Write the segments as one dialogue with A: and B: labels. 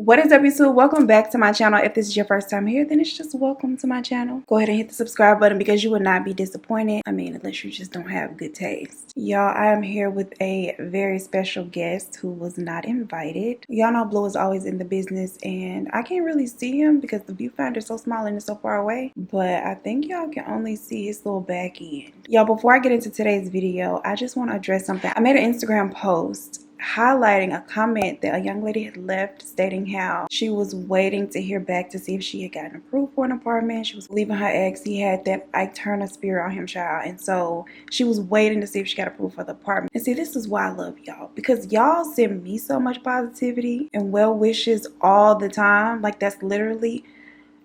A: What is up, YouTube? Welcome back to my channel. If this is your first time here, then it's just welcome to my channel. Go ahead and hit the subscribe button because you will not be disappointed. I mean, unless you just don't have good taste. Y'all, I am here with a very special guest who was not invited. Y'all know Blue is always in the business and I can't really see him because the viewfinder is so small and it's so far away. But I think y'all can only see his little back end. Y'all, before I get into today's video, I just want to address something. I made an Instagram post highlighting a comment that a young lady had left stating how she was waiting to hear back to see if she had gotten approved for an apartment. She was leaving her ex. He had that Ike Turner spirit on him, child. And so she was waiting to see if she got approved for the apartment. And see, this is why I love y'all. Because y'all send me so much positivity and well wishes all the time. Like, that's literally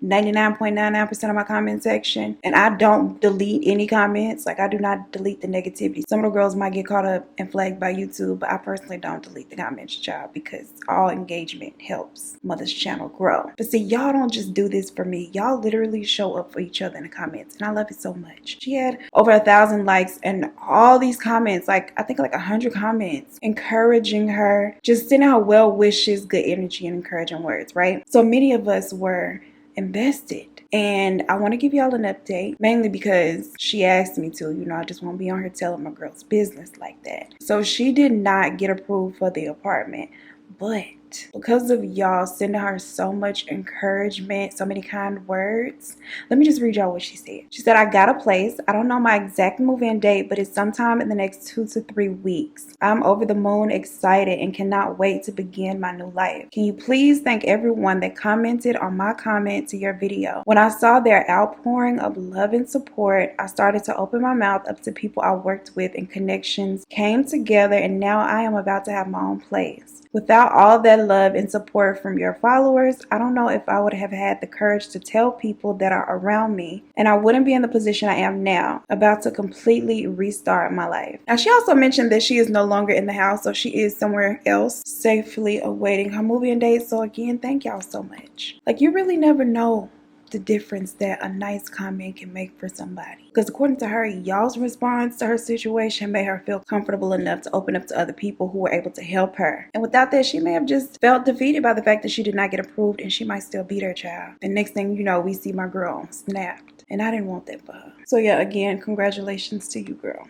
A: 99.99% of my comment section, and I don't delete any comments. Like, I do not delete the negativity. Some of the girls might get caught up and flagged by YouTube, but I personally don't delete the comments, child, because all engagement helps mother's channel grow. But see, y'all don't just do this for me. Y'all literally show up for each other in the comments, and I love it so much. She had over 1,000 likes and all these comments, like I think like 100 comments encouraging her, just sending her well wishes, good energy, and encouraging words, right? So many of us were invested, and I want to give y'all an update, mainly because she asked me to. You know, I just won't be on here telling my girl's business like that. So she did not get approved for the apartment, but because of y'all sending her so much encouragement, so many kind words, let me just read y'all what she said. She said, I got a place. I don't know my exact move-in date, but it's sometime in the next 2 to 3 weeks. I'm over the moon excited and cannot wait to begin my new life. Can you please thank everyone that commented on my comment to your video? When I saw their outpouring of love and support, I started to open my mouth up to people I worked with, and connections came together, and now I am about to have my own place. Without all that love and support from your followers, I don't know if I would have had the courage to tell people that are around me, and I wouldn't be in the position I am now, about to completely restart my life. Now, she also mentioned that she is no longer in the house, so she is somewhere else, safely awaiting her moving date. So again, thank y'all so much. Like, you really never know the difference that a nice comment can make for somebody. Because according to her, y'all's response to her situation made her feel comfortable enough to open up to other people who were able to help her. And without that, she may have just felt defeated by the fact that she did not get approved, and she might still beat her child. And next thing you know, we see my girl snapped. And I didn't want that for her. So yeah, again, congratulations to you, girl.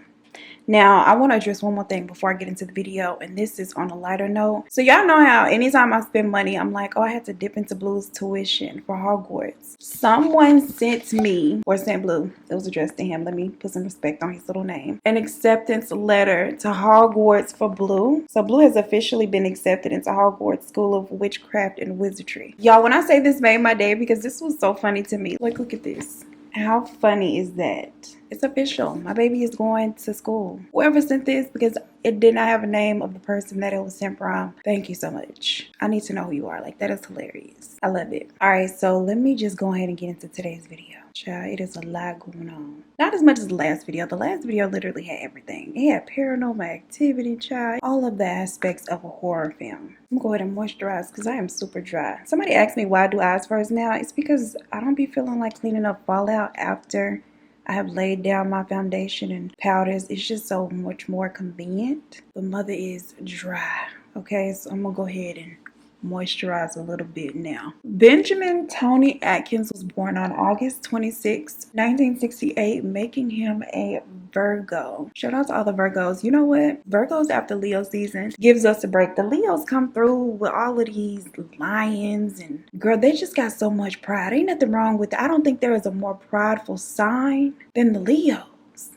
A: Now, I want to address one more thing before I get into the video, and this is on a lighter note. So y'all know how anytime I spend money, I'm like, oh, I had to dip into Blue's tuition for Hogwarts. Someone sent me, or sent Blue, it was addressed to him, let me put some respect on his little name, an acceptance letter to Hogwarts for Blue. So Blue has officially been accepted into Hogwarts School of Witchcraft and Wizardry. Y'all, when I say this made my day, because this was so funny to me. Like, look at this. How funny is that? It's official. My baby is going to school. Whoever sent this, because it did not have a name of the person that it was sent from, thank you so much. I need to know who you are. Like, that is hilarious. I love it. All right, so let me just go ahead and get into today's video. Child, it is a lot going on. Not as much as the last video. The last video literally had everything. It had paranormal activity, child. All of the aspects of a horror film. I'm gonna go ahead and moisturize because I am super dry. Somebody asked me why I do eyes first now. It's because I don't be feeling like cleaning up fallout after I have laid down my foundation and powders. It's just so much more convenient. The mother is dry. Okay, so I'm gonna go ahead and moisturize a little bit now. Benjamin Tony Atkins was born on August 26, 1968, making him a Virgo. Shout out to all the Virgos. You know what? Virgos after Leo season gives us a break. The Leos come through with all of these lions, and girl, they just got so much pride. Ain't nothing wrong with it. I don't think there is a more prideful sign than the Leo.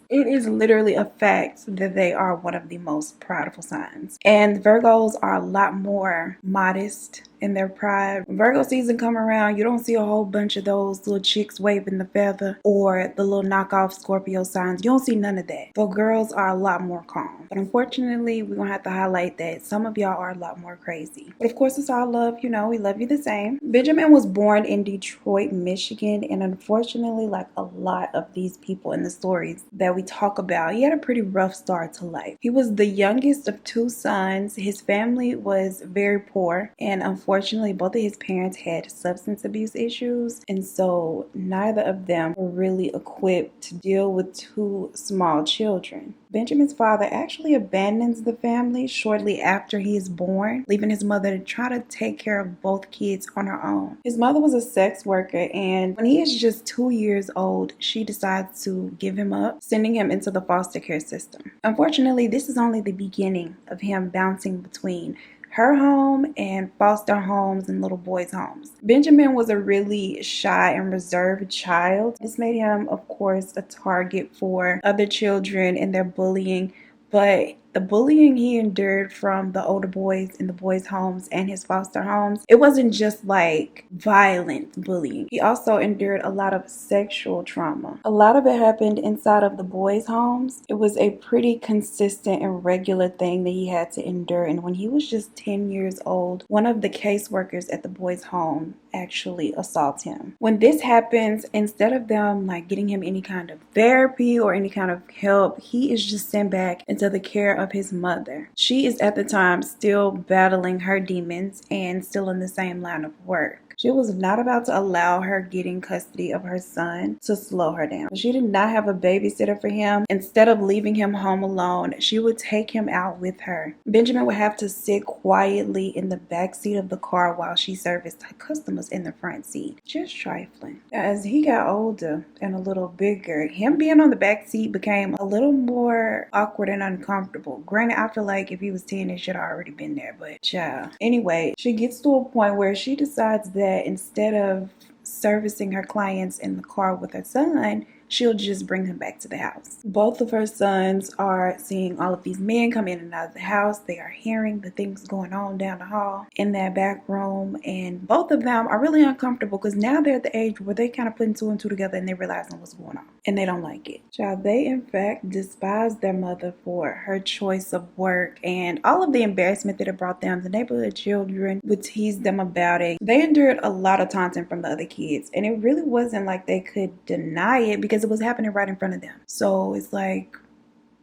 A: It is literally a fact that they are one of the most prideful signs. And Virgos are a lot more modest in their pride. When Virgo season come around, you don't see a whole bunch of those little chicks waving the feather or the little knockoff Scorpio signs. You don't see none of that. So girls are a lot more calm. But unfortunately, we're going to have to highlight that some of y'all are a lot more crazy. But of course, it's all love. You know, we love you the same. Benjamin was born in Detroit, Michigan. And unfortunately, like a lot of these people in the stories that we talk about, he had a pretty rough start to life. He was the youngest of 2 sons. His family was very poor, and unfortunately both of his parents had substance abuse issues, and so neither of them were really equipped to deal with 2 small children. Benjamin's father actually abandons the family shortly after he is born, leaving his mother to try to take care of both kids on her own. His mother was a sex worker, and when he is just 2 years old, she decides to give him up, sending him into the foster care system. Unfortunately, this is only the beginning of him bouncing between her home and foster homes and little boys' homes. Benjamin was a really shy and reserved child. This made him, of course, a target for other children and their bullying, but the bullying he endured from the older boys in the boys' homes and his foster homes, it wasn't just like violent bullying. He also endured a lot of sexual trauma. A lot of it happened inside of the boys' homes. It was a pretty consistent and regular thing that he had to endure. And when he was just 10 years old, one of the caseworkers at the boys' home actually assaults him. When this happens, instead of them like getting him any kind of therapy or any kind of help, he is just sent back into the care of his mother. She is at the time still battling her demons and still in the same line of work. She was not about to allow her getting custody of her son to slow her down. She did not have a babysitter for him. Instead of leaving him home alone, she would take him out with her. Benjamin would have to sit quietly in the back seat of the car while she serviced her customers in the front seat. Just trifling. As he got older and a little bigger, him being on the back seat became a little more awkward and uncomfortable. Granted, I feel like if he was 10, it should have already been there, but child. Anyway, she gets to a point where she decides that instead of servicing her clients in the car with her son, she'll just bring him back to the house. Both of her sons are seeing all of these men come in and out of the house. They are hearing the things going on down the hall in that back room, and both of them are really uncomfortable because now they're at the age where they kind of putting two and two together and they realizing what's going on and they don't like it. Child, they in fact despise their mother for her choice of work and all of the embarrassment that it brought them. The neighborhood children would tease them about it. They endured a lot of taunting from the other kids, and it really wasn't like they could deny it because it was happening right in front of them. So it's like,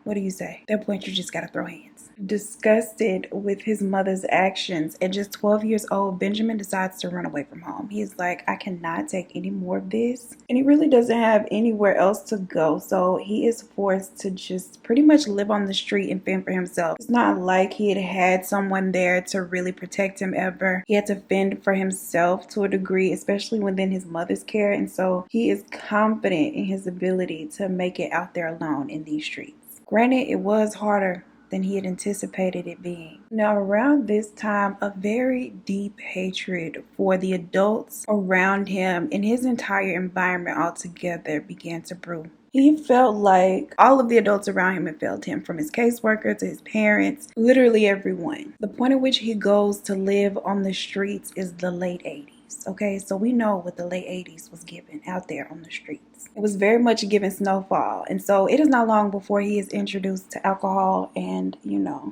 A: what do you say? At that point, you just gotta throw hands. Disgusted with his mother's actions, at just 12 years old, Benjamin decides to run away from home. He's like, I cannot take any more of this. And he really doesn't have anywhere else to go. So he is forced to just pretty much live on the street and fend for himself. It's not like he had someone there to really protect him ever. He had to fend for himself to a degree, especially within his mother's care. And so he is confident in his ability to make it out there alone in these streets. Granted, it was harder than he had anticipated it being. Now, around this time, a very deep hatred for the adults around him and his entire environment altogether began to brew. He felt like all of the adults around him had failed him, from his caseworker to his parents, literally everyone. The point at which he goes to live on the streets is the late 80s. Okay, so we know what the late 80s was given out there on the streets. It was very much given snowfall. And so it is not long before he is introduced to alcohol and,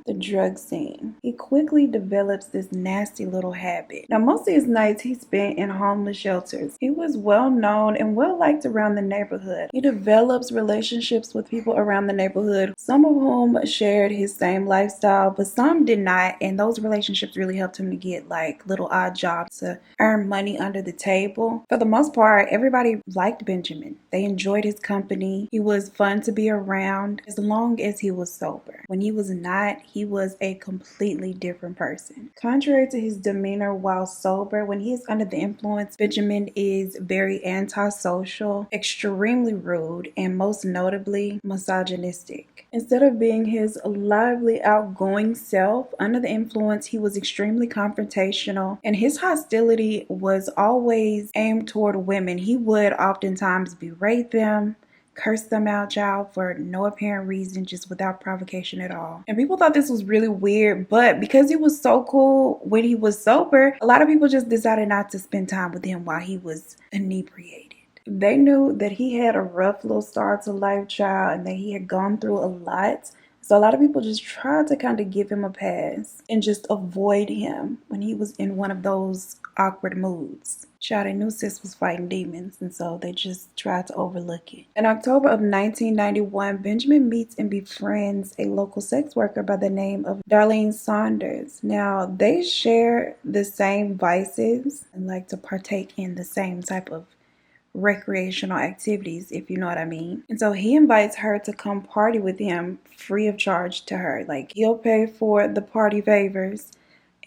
A: the drug scene. He quickly develops this nasty little habit. Now, most of his nights he spent in homeless shelters. He was well known and well liked around the neighborhood. He develops relationships with people around the neighborhood, some of whom shared his same lifestyle, but some did not. And those relationships really helped him to get like little odd jobs to earn money under the table. For the most part, everybody liked Benjamin. They enjoyed his company. He was fun to be around as long as he was sober. When he was not, he was a completely different person. Contrary to his demeanor while sober, when he is under the influence, Benjamin is very antisocial, extremely rude, and most notably misogynistic. Instead of being his lively, outgoing self, under the influence, he was extremely confrontational, and his hostility was always aimed toward women. He would oftentimes berate them, curse them out, child, for no apparent reason, just without provocation at all. And people thought this was really weird, but because he was so cool when he was sober, a lot of people just decided not to spend time with him while he was inebriated. They knew that he had a rough little start to life, child, and that he had gone through a lot. So a lot of people just tried to kind of give him a pass and just avoid him when he was in one of those awkward moods. Child, they knew sis was fighting demons, and so they just tried to overlook it. In October of 1991, Benjamin meets and befriends a local sex worker by the name of Darlene Saunders. Now, they share the same vices and like to partake in the same type of recreational activities, if you know what I mean. And so he invites her to come party with him free of charge to her. Like, he'll pay for the party favors.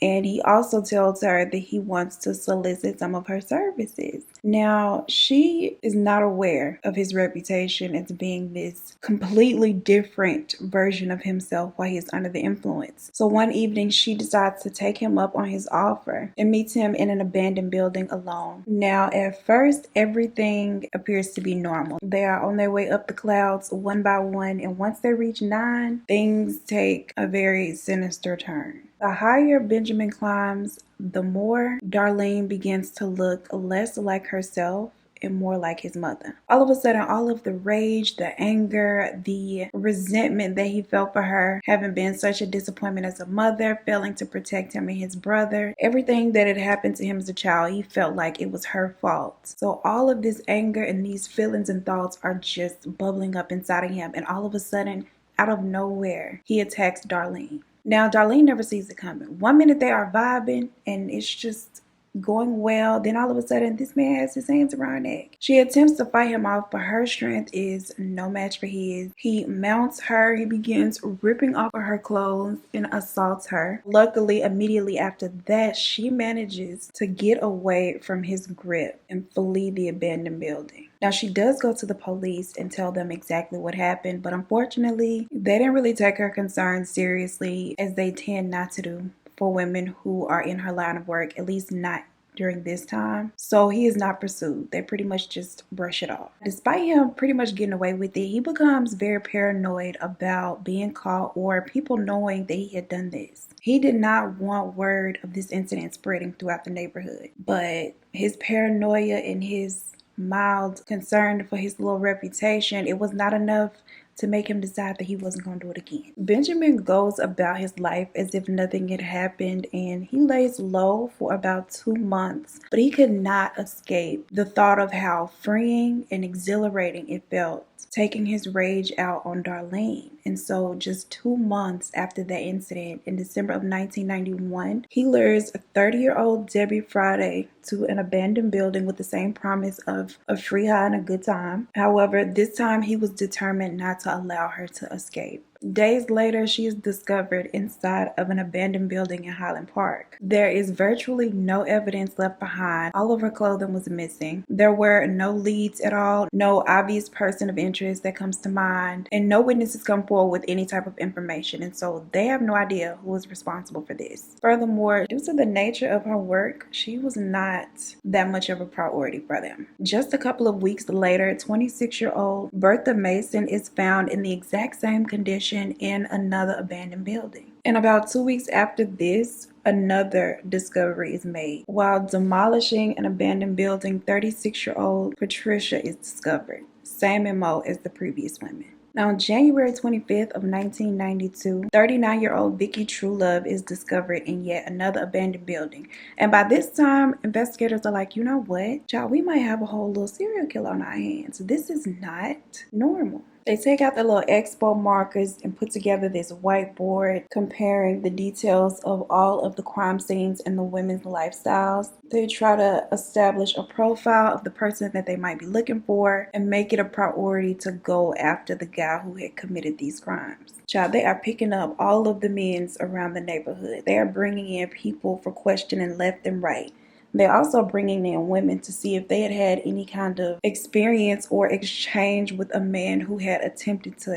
A: And he also tells her that he wants to solicit some of her services. Now, she is not aware of his reputation as being this completely different version of himself while he's under the influence. So one evening, she decides to take him up on his offer and meets him in an abandoned building alone. Now, at first, everything appears to be normal. They are on their way up the clouds one by one, and once they reach 9, things take a very sinister turn. The higher Benjamin climbs, the more Darlene begins to look less like herself and more like his mother. All of a sudden, all of the rage, the anger, the resentment that he felt for her, having been such a disappointment as a mother, failing to protect him and his brother, everything that had happened to him as a child, he felt like it was her fault. So all of this anger and these feelings and thoughts are just bubbling up inside of him. And all of a sudden, out of nowhere, he attacks Darlene. Now, Darlene never sees it coming. One minute they are vibing and it's just going well. Then all of a sudden, this man has his hands around her neck. She attempts to fight him off, but her strength is no match for his. He mounts her. He begins ripping off of her clothes and assaults her. Luckily, immediately after that, she manages to get away from his grip and flee the abandoned building. Now, she does go to the police and tell them exactly what happened, but unfortunately, they didn't really take her concerns seriously, as they tend not to do for women who are in her line of work, at least not during this time. So he is not pursued. They pretty much just brush it off. Despite him pretty much getting away with it, he becomes very paranoid about being caught or people knowing that he had done this. He did not want word of this incident spreading throughout the neighborhood, but his paranoia and his mild concern for his little reputation, it was not enough to make him decide that he wasn't going to do it again. Benjamin goes about his life as if nothing had happened, and he lays low for about 2 months, but he could not escape the thought of how freeing and exhilarating it felt taking his rage out on Darlene. And so just 2 months after that incident, in December of 1991, he lures a 30-year-old Debbie Friday to an abandoned building with the same promise of a free high and a good time. However, this time he was determined not to allow her to escape. Days later, she is discovered inside of an abandoned building in Highland Park. There is virtually no evidence left behind. All of her clothing was missing. There were no leads at all, no obvious person of interest that comes to mind, and no witnesses come forward with any type of information. And so they have no idea who was responsible for this. Furthermore, due to the nature of her work, she was not that much of a priority for them. Just a couple of weeks later, 26-year-old Bertha Mason is found in the exact same condition in another abandoned building. And about 2 weeks after this, another discovery is made. While demolishing an abandoned building, 36-year-old Patricia is discovered. Same MO as the previous women. Now, on January 25th of 1992, 39-year-old Vicky Truelove is discovered in yet another abandoned building. And by this time, investigators are like, you know what, child, we might have a whole little serial killer on our hands. This is not normal. They take out the little expo markers and put together this whiteboard comparing the details of all of the crime scenes and the women's lifestyles. They try to establish a profile of the person that they might be looking for and make it a priority to go after the guy who had committed these crimes. Child, they are picking up all of the men around the neighborhood. They are bringing in people for questioning left and right. They're also bringing in women to see if they had had any kind of experience or exchange with a man who had attempted to,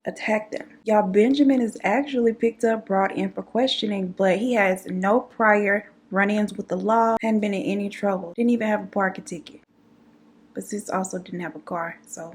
A: attack them. Y'all, Benjamin is actually picked up, brought in for questioning, but he has no prior run-ins with the law, hadn't been in any trouble, didn't even have a parking ticket. But sis also didn't have a car, so...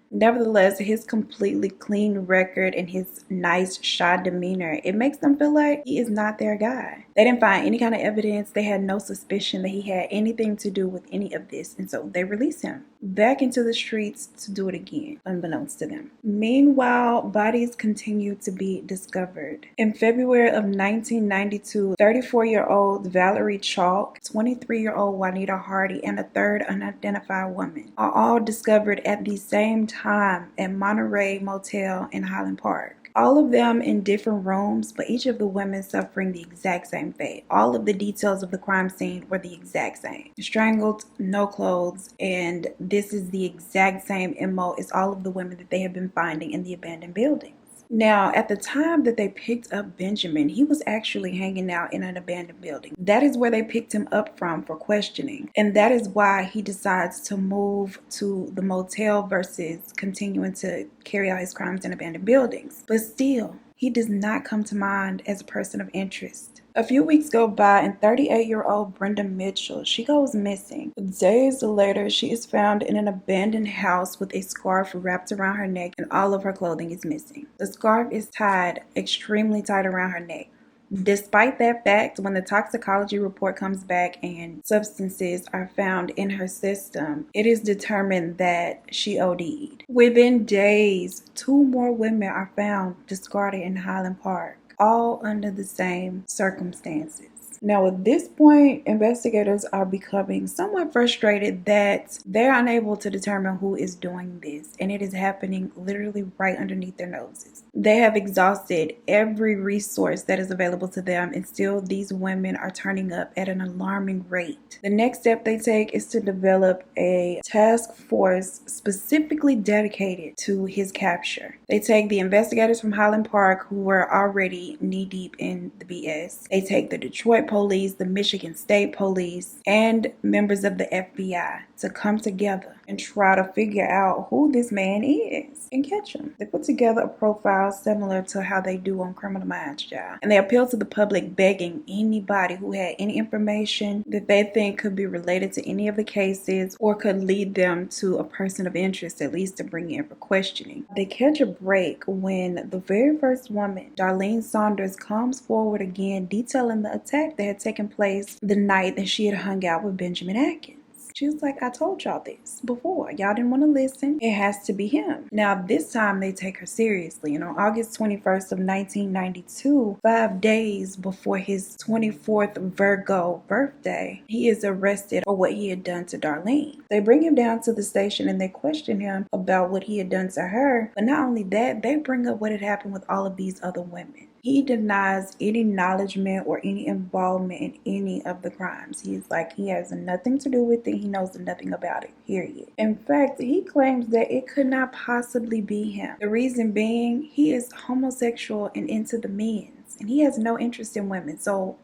A: Nevertheless, his completely clean record and his nice, shy demeanor, it makes them feel like he is not their guy. They didn't find any kind of evidence. They had no suspicion that he had anything to do with any of this, and so they release him. back into the streets to do it again, unbeknownst to them. Meanwhile, bodies continue to be discovered. In February of 1992, 34-year-old Valerie Chalk, 23-year-old Juanita Hardy, and a third unidentified woman are all discovered at the same time at Monterey Motel in Highland Park. All of them in different rooms, but each of the women suffering the exact same fate. All of the details of the crime scene were the exact same. Strangled, no clothes, and this is the exact same MO as all of the women that they have been finding in the abandoned buildings. Now, at the time that they picked up Benjamin, he was actually hanging out in an abandoned building. That is where they picked him up from for questioning. And that is why he decides to move to the motel versus continuing to carry out his crimes in abandoned buildings. But still, he does not come to mind as a person of interest. A few weeks go by and 38-year-old Brenda Mitchell, she goes missing. Days later, she is found in an abandoned house with a scarf wrapped around her neck and all of her clothing is missing. The scarf is tied extremely tight around her neck. Despite that fact, when the toxicology report comes back and substances are found in her system, it is determined that she OD'd. Within days, 2 more women are found discarded in Highland Park, all under the same circumstances. Now, at this point, investigators are becoming somewhat frustrated that they're unable to determine who is doing this, and it is happening literally right underneath their noses. They have exhausted every resource that is available to them, and still these women are turning up at an alarming rate. The next step they take is to develop a task force specifically dedicated to his capture. They take the investigators from Highland Park who were already knee-deep in the BS. They take the Detroit police, the Michigan State police, and members of the FBI to come together and try to figure out who this man is and catch him. They put together a profile similar to how they do on Criminal Minds, y'all. And they appeal to the public, begging anybody who had any information that they think could be related to any of the cases or could lead them to a person of interest, at least to bring in for questioning. They catch a break when the very first woman, Darlene Saunders, comes forward again detailing the attack that had taken place the night that she had hung out with Benjamin Atkins. She was like, I told y'all this before. Y'all didn't want to listen. It has to be him. Now, this time they take her seriously. And on August 21st of 1992, 5 days before his 24th Virgo birthday, he is arrested for what he had done to Darlene. They bring him down to the station and they question him about what he had done to her. But not only that, they bring up what had happened with all of these other women. He denies any acknowledgement or any involvement in any of the crimes. He's like, he has nothing to do with it. He knows nothing about it, period. In fact, he claims that it could not possibly be him. The reason being, he is homosexual and into the men's, and he has no interest in women. So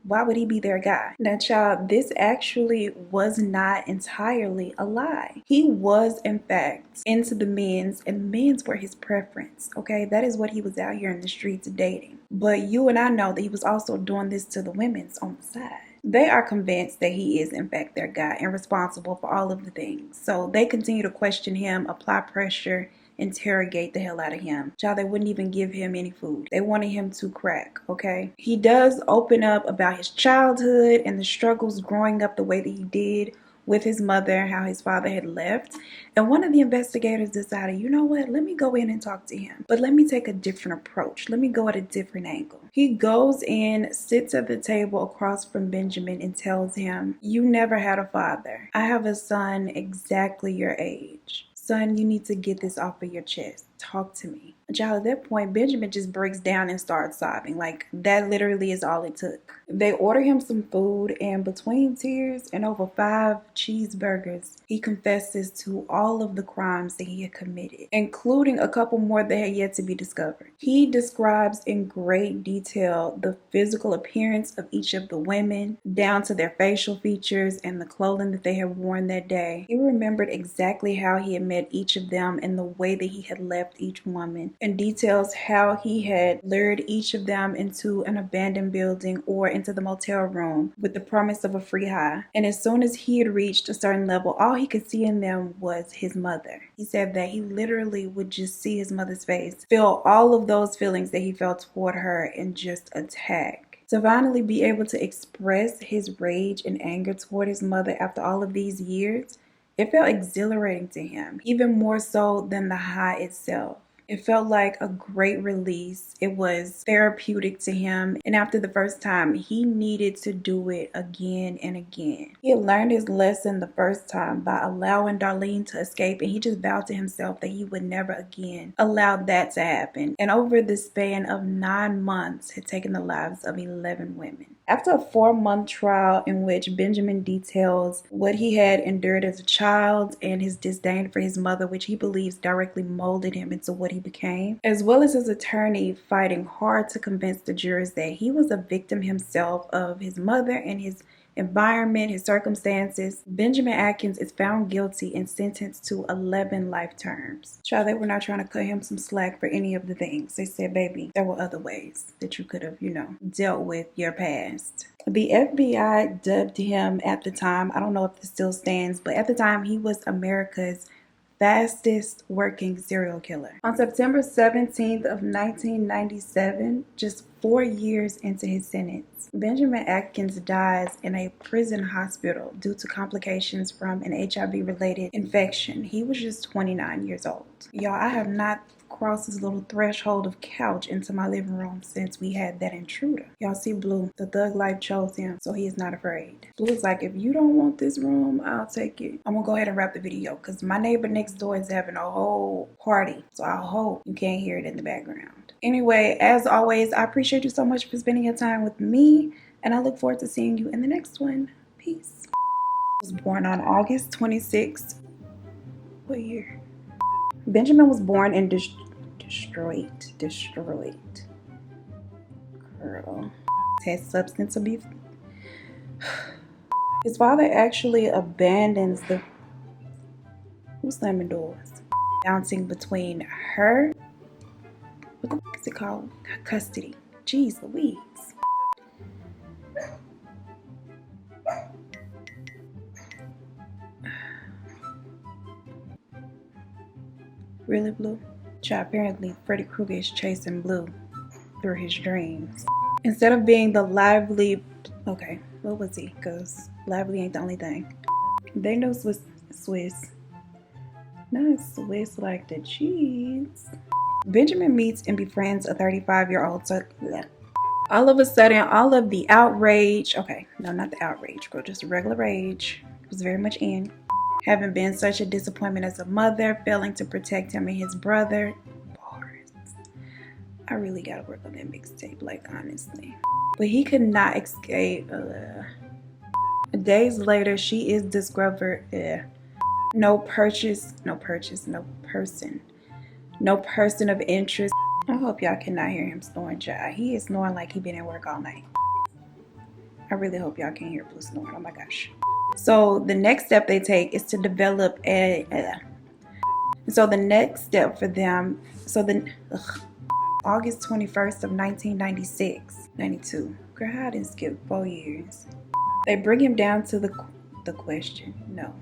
A: why would he be their guy? Now, child, this actually was not entirely a lie. He was, in fact, into the men's, and men's were his preference, okay? That is what he was out here in the streets dating. But you and I know that he was also doing this to the women's on the side. They are convinced that he is, in fact, their guy and responsible for all of the things. So they continue to question him, apply pressure, interrogate the hell out of him. Child, they wouldn't even give him any food. They wanted him to crack, okay? He does open up about his childhood and the struggles growing up the way that he did with his mother, how his father had left. And one of the investigators decided, you know what, let me go in and talk to him. But let me take a different approach. Let me go at a different angle. He goes in, sits at the table across from Benjamin and tells him, you never had a father. I have a son exactly your age. Son, you need to get this off of your chest. Talk to me. Child, at that point, Benjamin just breaks down and starts sobbing. Like, that literally is all it took. They order him some food, and between tears and over 5 cheeseburgers, he confesses to all of the crimes that he had committed, including a couple more that had yet to be discovered. He describes in great detail the physical appearance of each of the women, down to their facial features and the clothing that they had worn that day. He remembered exactly how he had met each of them and the way that he had left each woman, and details how he had lured each of them into an abandoned building or into the motel room with the promise of a free high. And as soon as he had reached a certain level, all he could see in them was his mother. He said that he literally would just see his mother's face, feel all of those feelings that he felt toward her, and just attack. To finally be able to express his rage and anger toward his mother after all of these years, It felt exhilarating to him, even more so than the high itself. It felt like a great release. It was therapeutic to him. And after the first time, he needed to do it again and again. He had learned his lesson the first time by allowing Darlene to escape. And he just vowed to himself that he would never again allow that to happen. And over the span of 9 months, had taken the lives of 11 women. After a 4-month trial in which Benjamin details what he had endured as a child and his disdain for his mother, which he believes directly molded him into what he became, as well as his attorney fighting hard to convince the jurors that he was a victim himself of his mother and his environment, his circumstances, Benjamin Atkins is found guilty and sentenced to 11 life terms. Child, they were not trying to cut him some slack for any of the things. They said, baby, there were other ways that you could have, dealt with your past. The FBI dubbed him at the time, I don't know if this still stands, but at the time he was America's fastest working serial killer. On September 17th of 1997, just 4 years into his sentence, Benjamin Atkins dies in a prison hospital due to complications from an HIV-related infection. He was just 29 years old. Y'all, I have not crossed this little threshold of couch into my living room since we had that intruder. Y'all see Blue, the thug life chose him, so he is not afraid. Blue is like, if you don't want this room, I'll take it. I'm gonna go ahead and wrap the video because my neighbor next door is having a whole party, so I hope you can't hear it in the background. Anyway, as always, I appreciate you so much for spending your time with me, and I look forward to seeing you in the next one. Peace. I was born on August 26th. What year? Benjamin was born in Detroit. Girl. Had substance abuse. His father actually abandons the... Who's slamming doors? Bouncing between her... What the fuck is it called? Custody. Jeez Louise. Really, Blue? Child, apparently Freddy Krueger is chasing Blue through his dreams. Instead of being the lively... Okay, what was he? Because lively ain't the only thing. They know Swiss. Not Swiss like the cheese. Benjamin meets and befriends a 35-year-old. So all of a sudden, all of the outrage... Okay, no, not the outrage, girl. Just regular rage. Was very much in. Having been such a disappointment as a mother, failing to protect him and his brother. Bars. I really gotta work on that mixtape, like, honestly. But he could not escape. Days later, she is discovered. No person of interest. I hope y'all cannot hear him snoring, child. He is snoring like he been at work all night. I really hope y'all can hear Blue snoring. Oh my gosh. So the next step they take is to develop so the next step for them, August 21st of 1996, 92. Girl, I didn't skip 4 years. They bring him down to the question. No.